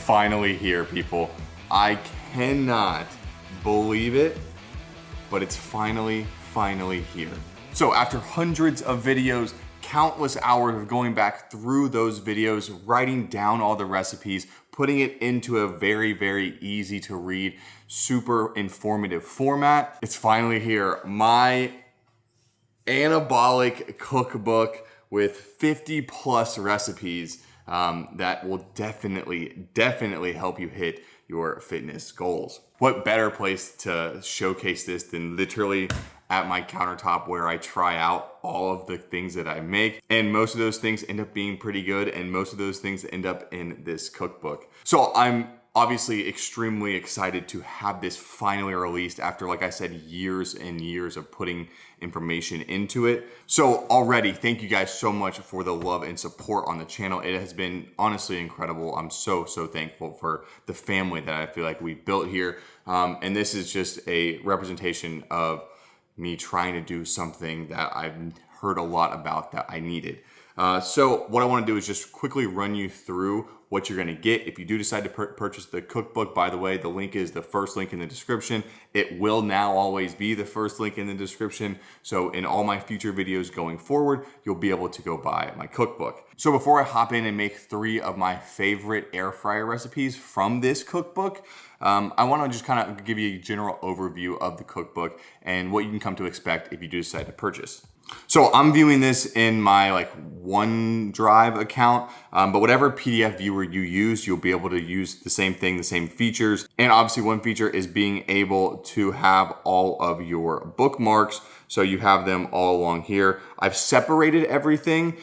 finally here, people. I cannot believe it, but it's finally here. So after hundreds of videos, countless hours of going back through those videos, writing down all the recipes, putting it into a very, very easy to read, super informative format, it's finally here. My Anabolic Cookbook with 50 plus recipes that will definitely help you hit your fitness goals. What better place to showcase this than literally at my countertop where I try out all of the things that I make. And most of those things end up being pretty good, and most of those things end up in this cookbook. So I'm obviously extremely excited to have this finally released after, like I said, years and years of putting information into it. So already, thank you guys so much for the love and support on the channel. It has been honestly incredible. I'm so thankful for the family that I feel like we built here. And this is just a representation of me trying to do something that I've heard a lot about that I needed. So what I want to do is just quickly run you through what you're going to get if you do decide to purchase the cookbook. By the way, the link is the first link in the description. It will now always be the first link in the description. So in all my future videos going forward, you'll be able to go buy my cookbook. So before I hop in and make 3 of my favorite air fryer recipes from this cookbook, I want to just kind of give you a general overview of the cookbook and what you can come to expect if you do decide to purchase. So I'm viewing this in my OneDrive account, but whatever PDF viewer you use, you'll be able to use the same thing, the same features. And obviously one feature is being able to have all of your bookmarks. So you have them all along here. I've separated everything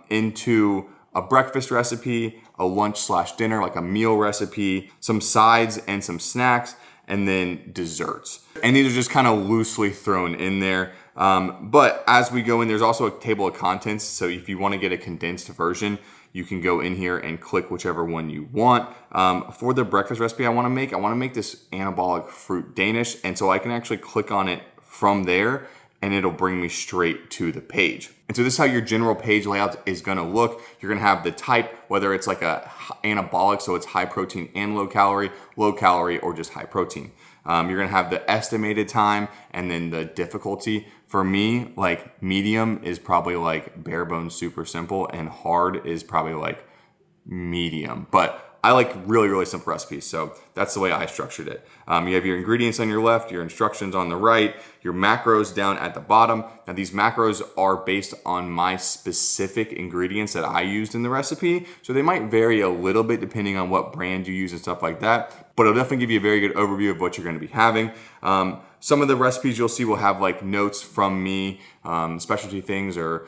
into a breakfast recipe, a lunch/dinner, like a meal recipe, some sides and some snacks, and then desserts. And these are just kind of loosely thrown in there. But as we go in, there's also a table of contents. So if you want to get a condensed version, you can go in here and click whichever one you want. For the breakfast recipe I want to make this anabolic fruit Danish. And so I can actually click on it from there and it'll bring me straight to the page. And so this is how your general page layout is gonna look. You're gonna have the type, whether it's like a anabolic, so it's high protein and low calorie, or just high protein. You're gonna have the estimated time and then the difficulty. For me, like medium is probably like bare bones super simple, and hard is probably like medium. But I like really simple recipes, so that's the way I structured it. You have your ingredients on your left, your instructions on the right, your macros down at the bottom. Now these macros are based on my specific ingredients that I used in the recipe, so they might vary a little bit depending on what brand you use and stuff like that, but it'll definitely give you a very good overview of what you're gonna be having. Some of the recipes you'll see will have like notes from me, specialty things, or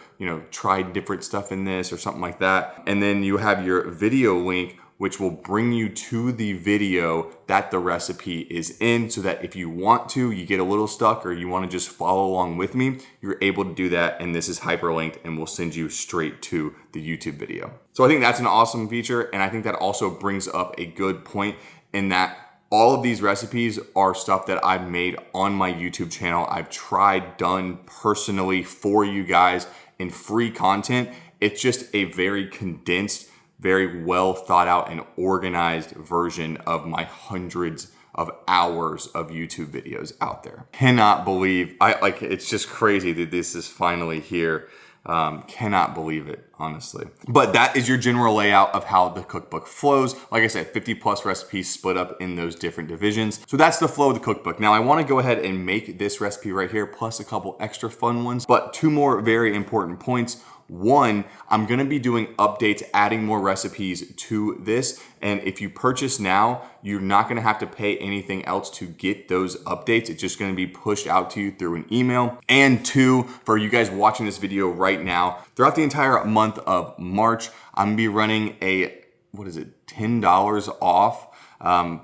tried different stuff in this or something like that. And then you have your video link, which will bring you to the video that the recipe is in, so that if you want to, you get a little stuck or you want to just follow along with me, you're able to do that, and this is hyperlinked and will send you straight to the YouTube video. So I think that's an awesome feature, and I think that also brings up a good point in that all of these recipes are stuff that I've made on my YouTube channel. I've done personally for you guys in free content. It's just a very condensed, very well thought out and organized version of my hundreds of hours of YouTube videos out there. Cannot believe, it's just crazy that this is finally here. Cannot believe it, honestly. But that is your general layout of how the cookbook flows. Like I said, 50 plus recipes split up in those different divisions. So that's the flow of the cookbook. Now I want to go ahead and make this recipe right here, plus a couple extra fun ones, but 2 more very important points. 1, I'm gonna be doing updates, adding more recipes to this. And if you purchase now, you're not gonna have to pay anything else to get those updates. It's just gonna be pushed out to you through an email. And 2, for you guys watching this video right now, throughout the entire month of March, I'm gonna be running a, $10 off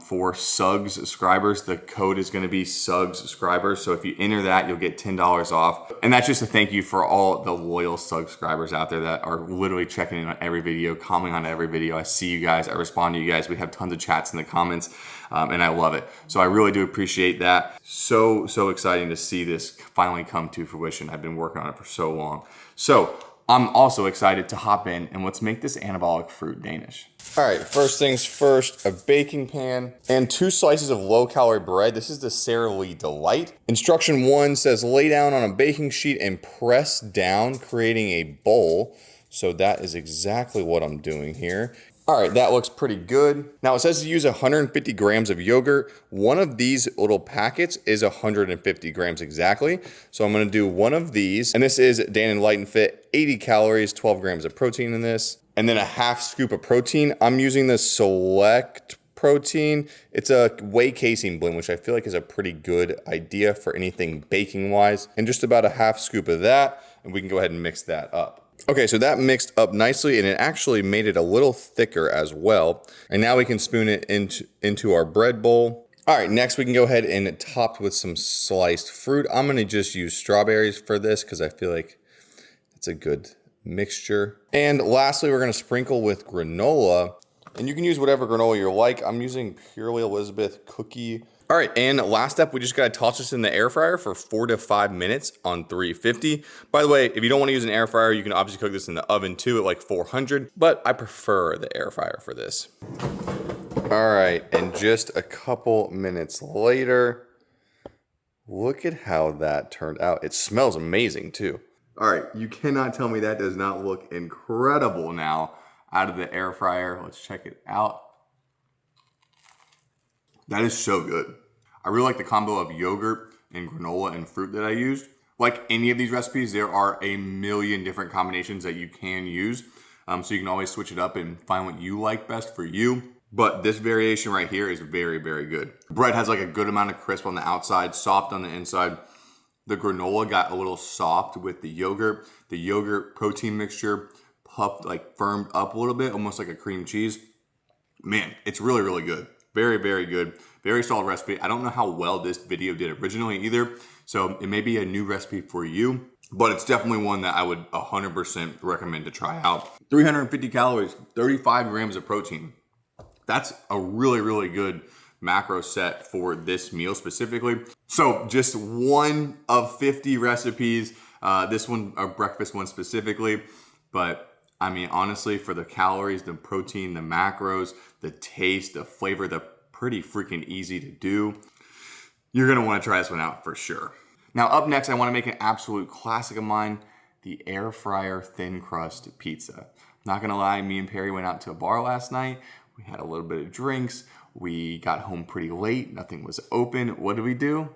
for Suggs subscribers. The code is going to be Suggs subscribers. So if you enter that, you'll get $10 off. And that's just a thank you for all the loyal Suggs subscribers out there that are literally checking in on every video, commenting on every video. I see you guys, I respond to you guys. We have tons of chats in the comments, and I love it. So I really do appreciate that. So exciting to see this finally come to fruition. I've been working on it for so long. So I'm also excited to hop in and let's make this anabolic fruit Danish. All right, first things first, a baking pan and 2 slices of low-calorie bread. This is the Sara Lee Delight. Instruction 1 says lay down on a baking sheet and press down, creating a bowl. So that is exactly what I'm doing here. All right, that looks pretty good. Now it says to use 150 grams of yogurt. One of these little packets is 150 grams exactly. So I'm gonna do one of these. And this is Dan & Light and Fit, 80 calories, 12 grams of protein in this. And then a half scoop of protein. I'm using the Select protein. It's a whey casein blend, which I feel like is a pretty good idea for anything baking wise. And just about a half scoop of that. And we can go ahead and mix that up. Okay, so that mixed up nicely and it actually made it a little thicker as well. And now we can spoon it into our bread bowl. All right, next we can go ahead and top with some sliced fruit. I'm gonna just use strawberries for this because I feel like it's a good mixture. And lastly, we're gonna sprinkle with granola. And you can use whatever granola you like. I'm using Purely Elizabeth cookie. All right, and last step, we just gotta toss this in the air fryer for 4 to 5 minutes on 350. By the way, if you don't wanna use an air fryer, you can obviously cook this in the oven too at like 400, but I prefer the air fryer for this. All right, and just a couple minutes later, look at how that turned out. It smells amazing too. All right, you cannot tell me that does not look incredible now out of the air fryer. Let's check it out. That is so good. I really like the combo of yogurt and granola and fruit that I used. Like any of these recipes, there are a million different combinations that you can use. So you can always switch it up and find what you like best for you. But this variation right here is very, very good. Bread has like a good amount of crisp on the outside, soft on the inside. The granola got a little soft with the yogurt. The yogurt protein mixture puffed, like firmed up a little bit, almost like a cream cheese. Man, it's really, really good. Very, very good. Very solid recipe. I don't know how well this video did originally either, so it may be a new recipe for you, but it's definitely one that I would 100% recommend to try out. 350 calories, 35 grams of protein. That's a really, really good macro set for this meal specifically. So just one of 50 recipes, this one, a breakfast one specifically, but I mean, honestly, for the calories, the protein, the macros, the taste, the flavor, they're pretty freaking easy to do. You're gonna wanna try this one out for sure. Now up next, I wanna make an absolute classic of mine, the air fryer thin crust pizza. Not gonna lie, me and Perry went out to a bar last night. We had a little bit of drinks. We got home pretty late, nothing was open. What did we do?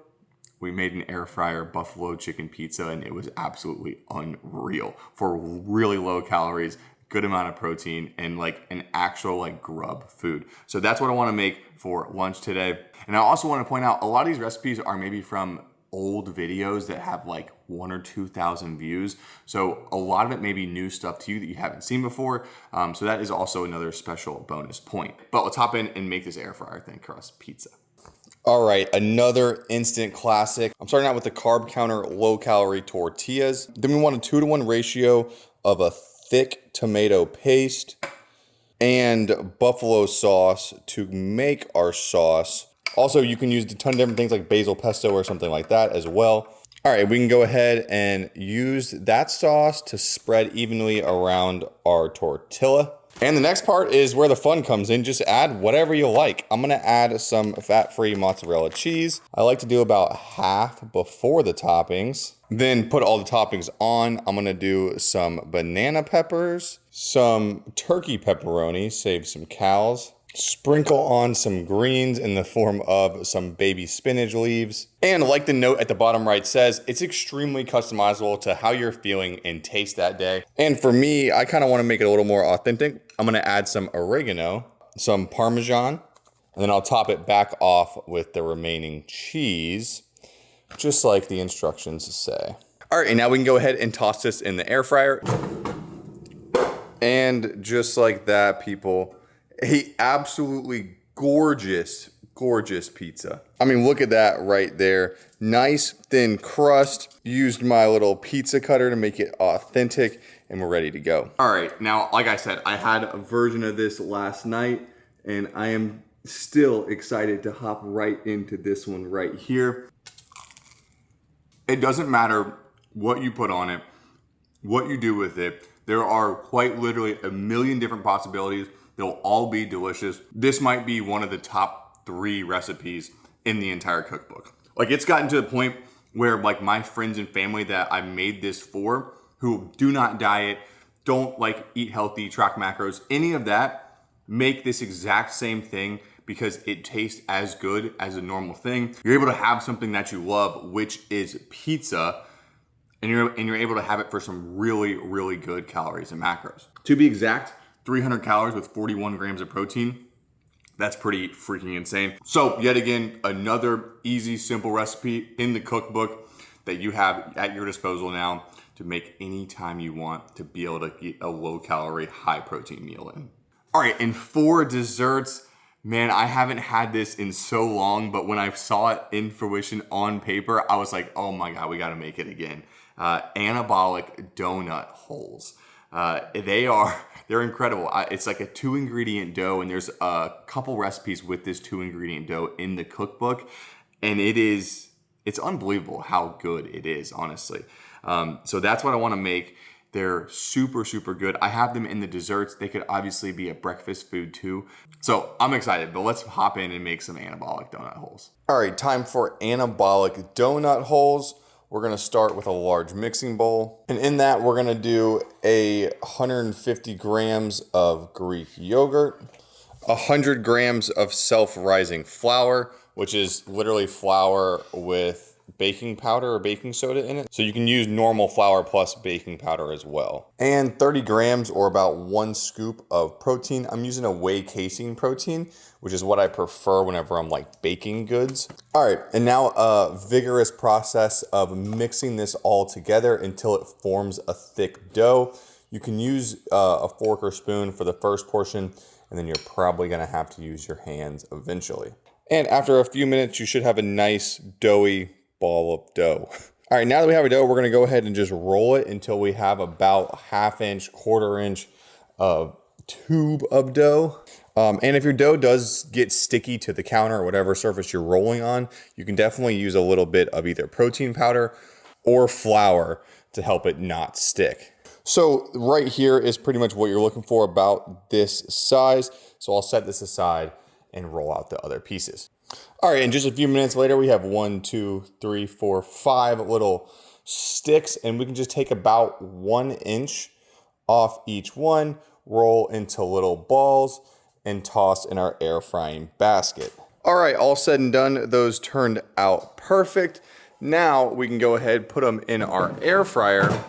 We made an air fryer buffalo chicken pizza and it was absolutely unreal for really low calories, good amount of protein, and like an actual like grub food. So that's what I wanna make for lunch today. And I also wanna point out a lot of these recipes are maybe from old videos that have like 1,000 or 2,000 views. So a lot of it may be new stuff to you that you haven't seen before. So that is also another special bonus point. But let's hop in and make this air fryer thin crust pizza. All right, another instant classic. I'm starting out with the carb counter, low calorie tortillas. Then we want a 2-to-1 ratio of a thick tomato paste and buffalo sauce to make our sauce. Also, you can use a ton of different things like basil pesto or something like that as well. All right, we can go ahead and use that sauce to spread evenly around our tortilla. And the next part is where the fun comes in. Just add whatever you like. I'm gonna add some fat-free mozzarella cheese. I like to do about half before the toppings. Then put all the toppings on. I'm gonna do some banana peppers, some turkey pepperoni, save some cals. Sprinkle on some greens in the form of some baby spinach leaves. And like the note at the bottom right says, it's extremely customizable to how you're feeling and taste that day. And for me, I kind of want to make it a little more authentic. I'm going to add some oregano, some Parmesan, and then I'll top it back off with the remaining cheese, just like the instructions say. All right, and now we can go ahead and toss this in the air fryer. And just like that, people, a absolutely gorgeous, gorgeous pizza. I mean, look at that right there. Nice thin crust. Used my little pizza cutter to make it authentic, and we're ready to go. All right, now, like I said, I had a version of this last night, and I am still excited to hop right into this one right here. It doesn't matter what you put on it. what you do with it. There are quite literally a million different possibilities. They'll all be delicious. This might be one of the top 3 recipes in the entire cookbook. Like, it's gotten to the point where like my friends and family that I made this for, who do not diet, don't like eat healthy, track macros, any of that, make this exact same thing because it tastes as good as a normal thing. You're able to have something that you love, which is pizza, and you're able to have it for some really, really good calories and macros. To be exact, 300 calories with 41 grams of protein. That's pretty freaking insane. So yet again, another easy, simple recipe in the cookbook that you have at your disposal now to make any time you want to be able to get a low calorie, high protein meal in. All right, and for desserts, man, I haven't had this in so long, but when I saw it in fruition on paper, I was like, oh my God, we gotta make it again. Anabolic donut holes. They're incredible. It's like a 2-ingredient dough, and there's a couple recipes with this 2-ingredient dough in the cookbook, and it's unbelievable how good it is, honestly. So that's what I want to make. They're super, super good. I have them in the desserts. They could obviously be a breakfast food too. So I'm excited, but let's hop in and make some anabolic donut holes. All right, time for anabolic donut holes. We're gonna start with a large mixing bowl. And in that, we're gonna do 150 grams of Greek yogurt, 100 grams of self-rising flour, which is literally flour with baking powder or baking soda in it. So you can use normal flour plus baking powder as well. And 30 grams or about 1 scoop of protein. I'm using a whey casein protein, which is what I prefer whenever I'm like baking goods. All right, and now a vigorous process of mixing this all together until it forms a thick dough. You can use a fork or spoon for the first portion, and then you're probably gonna have to use your hands eventually. And after a few minutes, you should have a nice doughy ball of dough. All right, now that we have a dough, we're gonna go ahead and just roll it until we have about 1/2 inch, 1/4 inch of tube of dough. And if your dough does get sticky to the counter or whatever surface you're rolling on, you can definitely use a little bit of either protein powder or flour to help it not stick. So right here is pretty much what you're looking for, about this size. So I'll set this aside and roll out the other pieces. All right, and just a few minutes later, we have 1, 2, 3, 4, 5 little sticks, and we can just take about 1 inch off each one, roll into little balls, and toss in our air frying basket. All right, all said and done, those turned out perfect. Now we can go ahead, put them in our air fryer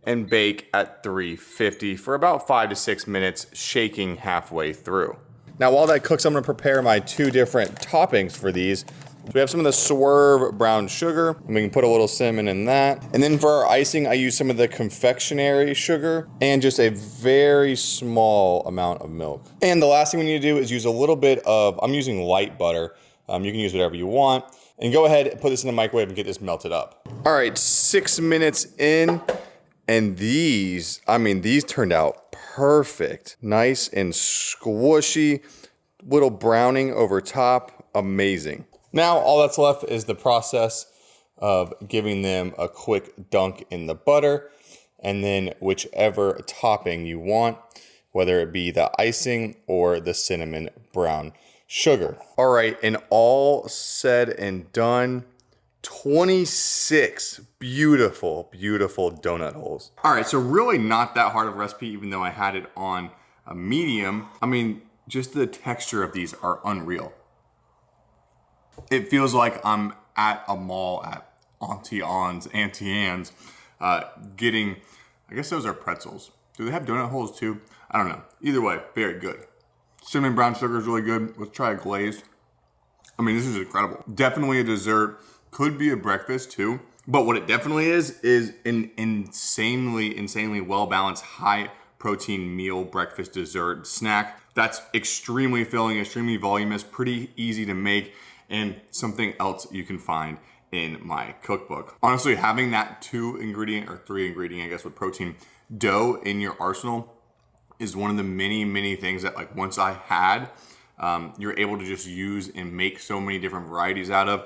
and bake at 350 for about 5 to 6 minutes, shaking halfway through. Now, while that cooks, I'm gonna prepare my 2 different toppings for these. So we have some of the Swerve brown sugar, and we can put a little cinnamon in that. And then for our icing, I use some of the confectionery sugar and just a very small amount of milk. And the last thing we need to do is use a little bit of, I'm using light butter. You can use whatever you want. And go ahead and put this in the microwave and get this melted up. All right, 6 minutes in, and these turned out perfect. Nice and squishy, little browning over top, amazing. Now all that's left is the process of giving them a quick dunk in the butter, and then whichever topping you want, whether it be the icing or the cinnamon brown sugar. All right, and all said and done, 26 beautiful, beautiful donut holes. All right, so really not that hard of a recipe, even though I had it on a medium. I mean, just the texture of these are unreal. It feels like I'm at a mall at Auntie Anne's, getting, I guess those are pretzels. Do they have donut holes too? I don't know. Either way, very good. Cinnamon brown sugar is really good. Let's try a glazed. I mean, this is incredible. Definitely a dessert. Could be a breakfast too. But what it definitely is an insanely well-balanced, high protein meal, breakfast, dessert, snack. That's extremely filling, extremely voluminous, pretty easy to make, and something else you can find in my cookbook. Honestly, having that 2-ingredient or 3-ingredient, I guess, with protein dough in your arsenal is one of the many things that, like, once I had, you're able to just use and make so many different varieties out of.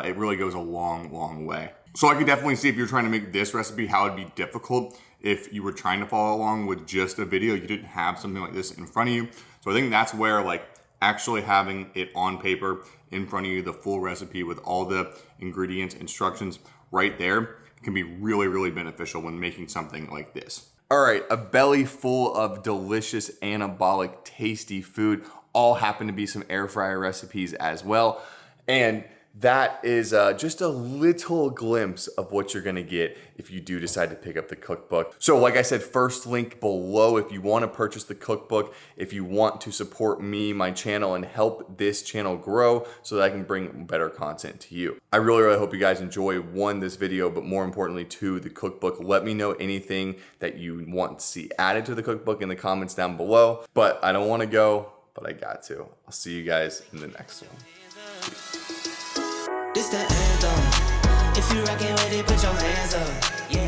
It really goes a long way. So I could definitely see, if you're trying to make this recipe, how it'd be difficult if you were trying to follow along with just a video, you didn't have something like this in front of you. So I think that's where like actually having it on paper in front of you, the full recipe with all the ingredients, instructions right there, can be really, really beneficial when making something like this. All right, a belly full of delicious, anabolic, tasty food. All happen to be some air fryer recipes as well. And that is just a little glimpse of what you're gonna get if you do decide to pick up the cookbook. So like I said, first link below if you wanna purchase the cookbook, if you want to support me, my channel, and help this channel grow so that I can bring better content to you. I really, really hope you guys enjoy, one, this video, but more importantly, two, the cookbook. Let me know anything that you want to see added to the cookbook in the comments down below. But I don't wanna go, but I got to. I'll see you guys in the next one. This the anthem. If you rockin' with it, put your hands up. Yeah.